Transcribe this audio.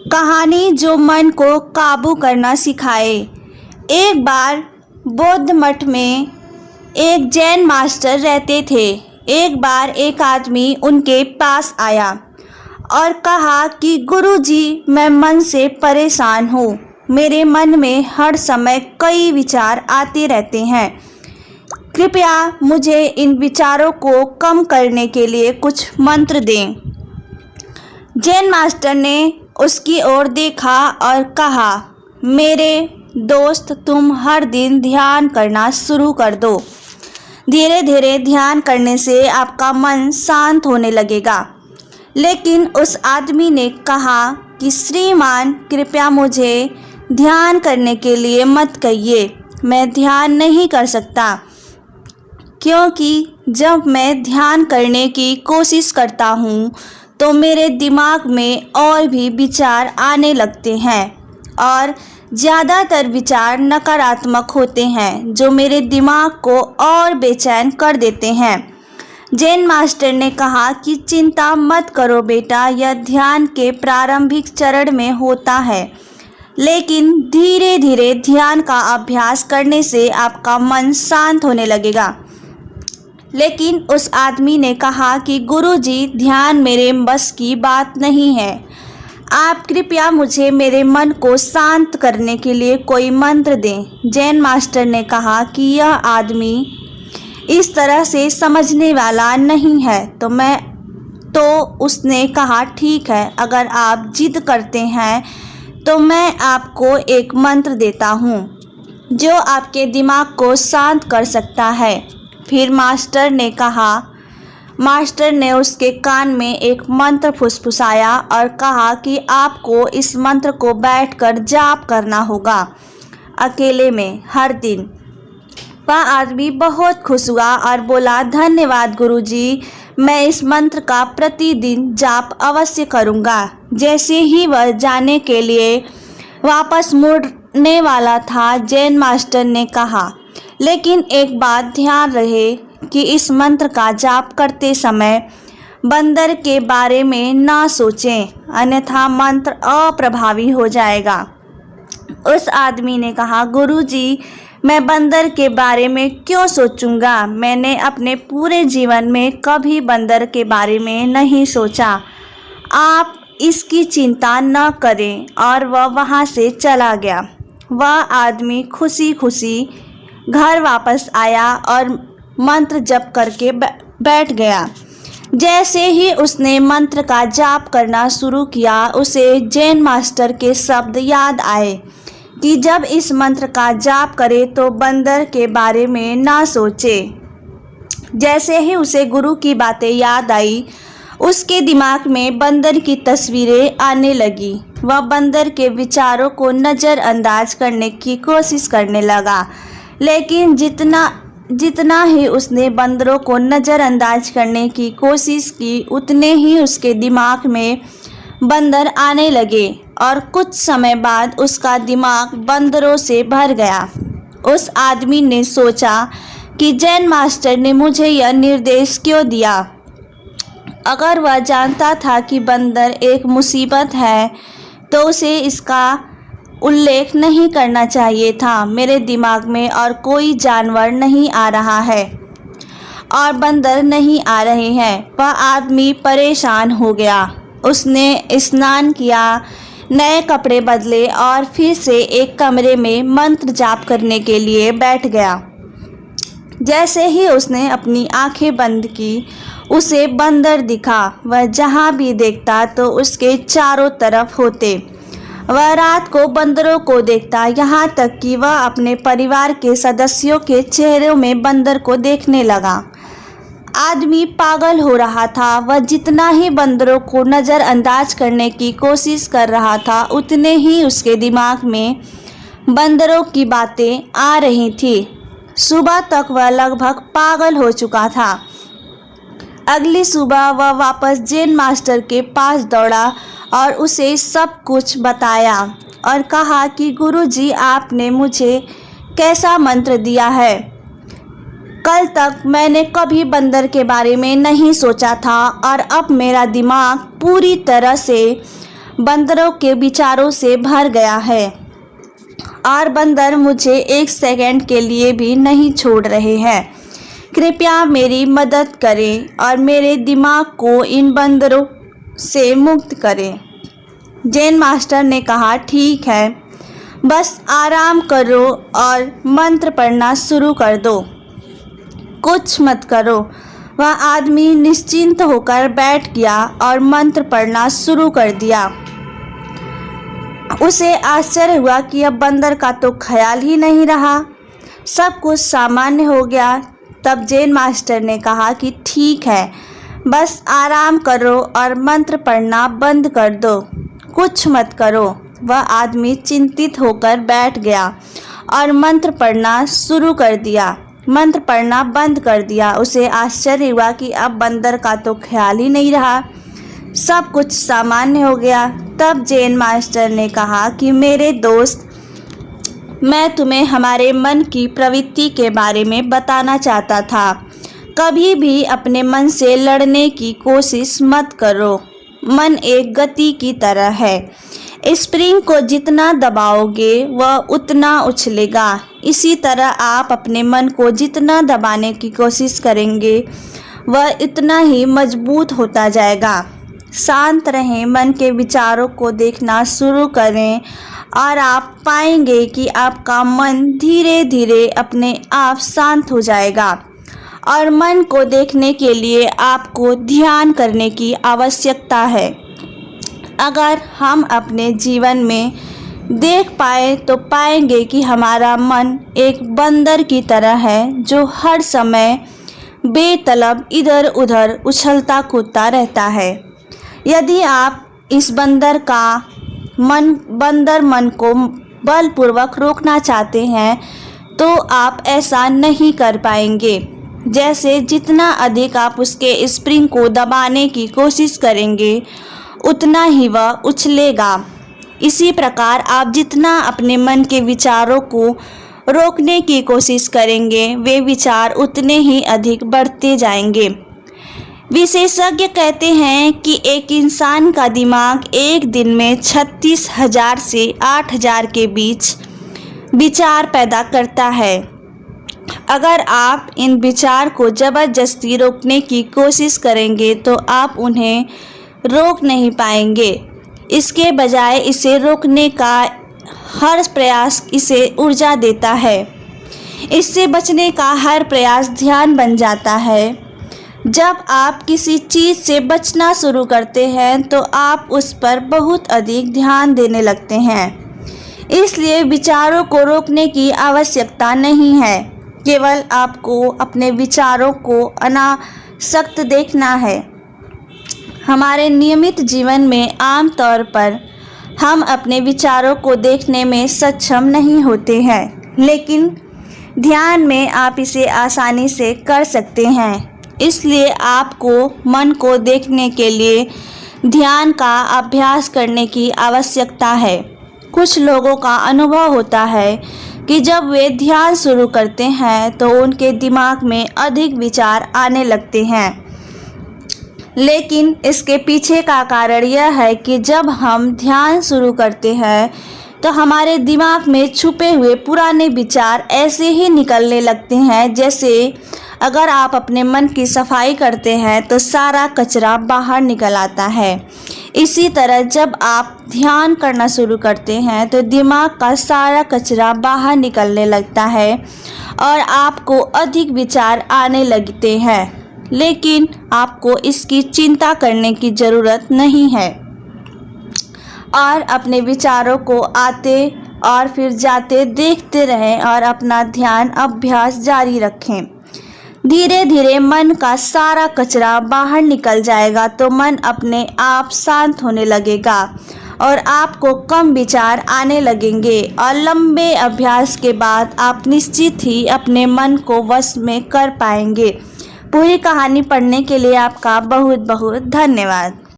कहानी जो मन को काबू करना सिखाए। एक बार बौद्ध मठ में एक जैन मास्टर रहते थे। एक बार एक आदमी उनके पास आया और कहा कि गुरुजी, मैं मन से परेशान हूँ। मेरे मन में हर समय कई विचार आते रहते हैं। कृपया मुझे इन विचारों को कम करने के लिए कुछ मंत्र दें। जैन मास्टर ने उसकी ओर देखा और कहा, मेरे दोस्त, तुम हर दिन ध्यान करना शुरू कर दो। धीरे धीरे ध्यान करने से आपका मन शांत होने लगेगा। लेकिन उस आदमी ने कहा कि श्रीमान, कृपया मुझे ध्यान करने के लिए मत कहिए। मैं ध्यान नहीं कर सकता, क्योंकि जब मैं ध्यान करने की कोशिश करता हूँ तो मेरे दिमाग में और भी विचार आने लगते हैं और ज़्यादातर विचार नकारात्मक होते हैं जो मेरे दिमाग को और बेचैन कर देते हैं। जैन मास्टर ने कहा कि चिंता मत करो बेटा, यह ध्यान के प्रारंभिक चरण में होता है, लेकिन धीरे धीरे ध्यान का अभ्यास करने से आपका मन शांत होने लगेगा। लेकिन उस आदमी ने कहा कि गुरुजी, ध्यान मेरे बस की बात नहीं है। आप कृपया मुझे मेरे मन को शांत करने के लिए कोई मंत्र दें। जैन मास्टर ने कहा कि यह आदमी इस तरह से समझने वाला नहीं है। तो उसने कहा, ठीक है, अगर आप जिद करते हैं तो मैं आपको एक मंत्र देता हूँ जो आपके दिमाग को शांत कर सकता है। फिर मास्टर ने उसके कान में एक मंत्र फुसफुसाया और कहा कि आपको इस मंत्र को बैठकर जाप करना होगा, अकेले में, हर दिन। वह आदमी बहुत खुश हुआ और बोला, धन्यवाद गुरुजी, मैं इस मंत्र का प्रतिदिन जाप अवश्य करूँगा। जैसे ही वह जाने के लिए वापस मुड़ने वाला था, जैन मास्टर ने कहा, लेकिन एक बात ध्यान रहे कि इस मंत्र का जाप करते समय बंदर के बारे में ना सोचें, अन्यथा मंत्र अप्रभावी हो जाएगा। उस आदमी ने कहा, गुरुजी, मैं बंदर के बारे में क्यों सोचूंगा? मैंने अपने पूरे जीवन में कभी बंदर के बारे में नहीं सोचा। आप इसकी चिंता न करें। और वह वहाँ से चला गया। वह आदमी खुशी खुशी घर वापस आया और मंत्र जप करके बैठ गया। जैसे ही उसने मंत्र का जाप करना शुरू किया, उसे जैन मास्टर के शब्द याद आए कि जब इस मंत्र का जाप करे तो बंदर के बारे में ना सोचे। जैसे ही उसे गुरु की बातें याद आई, उसके दिमाग में बंदर की तस्वीरें आने लगी। वह बंदर के विचारों को नज़रअंदाज करने की कोशिश करने लगा, लेकिन जितना ही उसने बंदरों को नज़रअंदाज करने की कोशिश की, उतने ही उसके दिमाग में बंदर आने लगे और कुछ समय बाद उसका दिमाग बंदरों से भर गया। उस आदमी ने सोचा कि जैन मास्टर ने मुझे यह निर्देश क्यों दिया? अगर वह जानता था कि बंदर एक मुसीबत है तो उसे इसका उल्लेख नहीं करना चाहिए था। मेरे दिमाग में और कोई जानवर नहीं आ रहा है और बंदर नहीं आ रहे हैं। वह आदमी परेशान हो गया। उसने स्नान किया, नए कपड़े बदले और फिर से एक कमरे में मंत्र जाप करने के लिए बैठ गया। जैसे ही उसने अपनी आंखें बंद की, उसे बंदर दिखा। वह जहाँ भी देखता तो उसके चारों तरफ होते। वह रात को बंदरों को देखता, यहाँ तक कि वह अपने परिवार के सदस्यों के चेहरों में बंदर को देखने लगा। आदमी पागल हो रहा था। वह जितना ही बंदरों को नज़रअंदाज करने की कोशिश कर रहा था, उतने ही उसके दिमाग में बंदरों की बातें आ रही थी। सुबह तक वह लगभग पागल हो चुका था। अगली सुबह वह वापस जैन मास्टर के पास दौड़ा और उसे सब कुछ बताया और कहा कि गुरुजी, आपने मुझे कैसा मंत्र दिया है? कल तक मैंने कभी बंदर के बारे में नहीं सोचा था और अब मेरा दिमाग पूरी तरह से बंदरों के विचारों से भर गया है और बंदर मुझे 1 सेकंड के लिए भी नहीं छोड़ रहे हैं। कृपया मेरी मदद करें और मेरे दिमाग को इन बंदरों से मुक्त करें। जैन मास्टर ने कहा, ठीक है, बस आराम करो और मंत्र पढ़ना शुरू कर दो, कुछ मत करो। वह आदमी निश्चिंत होकर बैठ गया और मंत्र पढ़ना शुरू कर दिया। उसे आश्चर्य हुआ कि अब बंदर का तो ख्याल ही नहीं रहा, सब कुछ सामान्य हो गया। तब जैन मास्टर ने कहा कि ठीक है, बस आराम करो और मंत्र पढ़ना बंद कर दो, कुछ मत करो। वह आदमी चिंतित होकर बैठ गया और मंत्र पढ़ना शुरू कर दिया, मंत्र पढ़ना बंद कर दिया। उसे आश्चर्य हुआ कि अब बंदर का तो ख्याल ही नहीं रहा, सब कुछ सामान्य हो गया। तब जैन मास्टर ने कहा कि मेरे दोस्त, मैं तुम्हें हमारे मन की प्रवृत्ति के बारे में बताना चाहता था। कभी भी अपने मन से लड़ने की कोशिश मत करो। मन एक गति की तरह है, स्प्रिंग को जितना दबाओगे वह उतना उछलेगा। इसी तरह आप अपने मन को जितना दबाने की कोशिश करेंगे वह इतना ही मजबूत होता जाएगा। शांत रहें, मन के विचारों को देखना शुरू करें और आप पाएंगे कि आपका मन धीरे धीरे अपने आप शांत हो जाएगा। और मन को देखने के लिए आपको ध्यान करने की आवश्यकता है। अगर हम अपने जीवन में देख पाए तो पाएंगे कि हमारा मन एक बंदर की तरह है जो हर समय बेतलब इधर उधर उछलता कूदता रहता है। यदि आप इस बंदर मन को बलपूर्वक रोकना चाहते हैं तो आप ऐसा नहीं कर पाएंगे। जैसे जितना अधिक आप उसके स्प्रिंग को दबाने की कोशिश करेंगे उतना ही वह उछलेगा। इसी प्रकार आप जितना अपने मन के विचारों को रोकने की कोशिश करेंगे वे विचार उतने ही अधिक बढ़ते जाएंगे। विशेषज्ञ कहते हैं कि एक इंसान का दिमाग एक दिन में 36,000 से 8,000 के बीच विचार पैदा करता है। अगर आप इन विचार को ज़बरदस्ती रोकने की कोशिश करेंगे तो आप उन्हें रोक नहीं पाएंगे। इसके बजाय इसे रोकने का हर प्रयास इसे ऊर्जा देता है। इससे बचने का हर प्रयास ध्यान बन जाता है। जब आप किसी चीज़ से बचना शुरू करते हैं तो आप उस पर बहुत अधिक ध्यान देने लगते हैं। इसलिए विचारों को रोकने की आवश्यकता नहीं है, केवल आपको अपने विचारों को अनासक्त देखना है। हमारे नियमित जीवन में आमतौर पर हम अपने विचारों को देखने में सक्षम नहीं होते हैं, लेकिन ध्यान में आप इसे आसानी से कर सकते हैं। इसलिए आपको मन को देखने के लिए ध्यान का अभ्यास करने की आवश्यकता है। कुछ लोगों का अनुभव होता है कि जब वे ध्यान शुरू करते हैं तो उनके दिमाग में अधिक विचार आने लगते हैं, लेकिन इसके पीछे का कारण यह है कि जब हम ध्यान शुरू करते हैं तो हमारे दिमाग में छुपे हुए पुराने विचार ऐसे ही निकलने लगते हैं जैसे अगर आप अपने मन की सफाई करते हैं तो सारा कचरा बाहर निकल आता है। इसी तरह जब आप ध्यान करना शुरू करते हैं तो दिमाग का सारा कचरा बाहर निकलने लगता है और आपको अधिक विचार आने लगते हैं, लेकिन आपको इसकी चिंता करने की ज़रूरत नहीं है। और अपने विचारों को आते और फिर जाते देखते रहें और अपना ध्यान अभ्यास जारी रखें। धीरे धीरे मन का सारा कचरा बाहर निकल जाएगा तो मन अपने आप शांत होने लगेगा और आपको कम विचार आने लगेंगे। और लंबे अभ्यास के बाद आप निश्चित ही अपने मन को वश में कर पाएंगे। पूरी कहानी पढ़ने के लिए आपका बहुत बहुत धन्यवाद।